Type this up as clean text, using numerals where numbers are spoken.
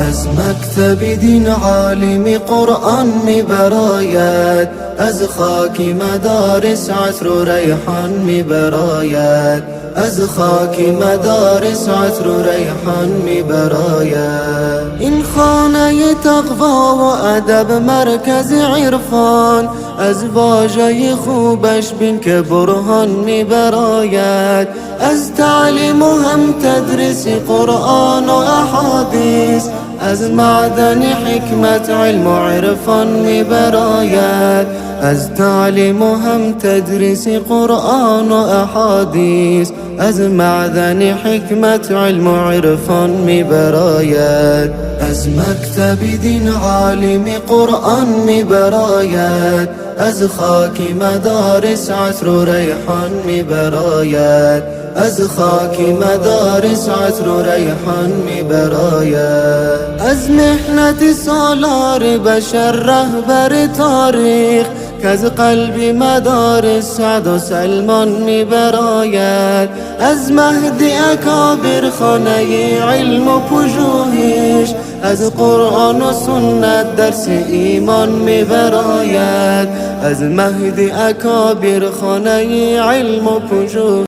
از مکتب دین عالم قرآن میبراید، از خاک مدارس عطر و ریحان میبراید، از خاک مدارس عطر و ریحان میبراید. این خانه تقوا و ادب مرکز عرفان، از واژه خوبش بین که برهان میبراید. از تعلیم و هم تدریس قرآن و احادیث، از معدن حکمت علم و عرفان میبراید. از تعلیم و هم تدریس قرآن و احادیث، از معدن حکمت علم و عرفان میبراید. از مکتب دین عالم قرآن میبراید، از خاک مدارس عطر و ریحان میبراید، از خاک مدارس عطر و ریحان میبراید. از محنت سالار بشر رهبر تاریخ، که از قلب مدارس سعد و سلمان میبراید. از مهد اکابر خانه علم و پژوهش، از قرآن و سنت درس ایمان میبراید. از مهد اکابر خانه علم و پژوهش.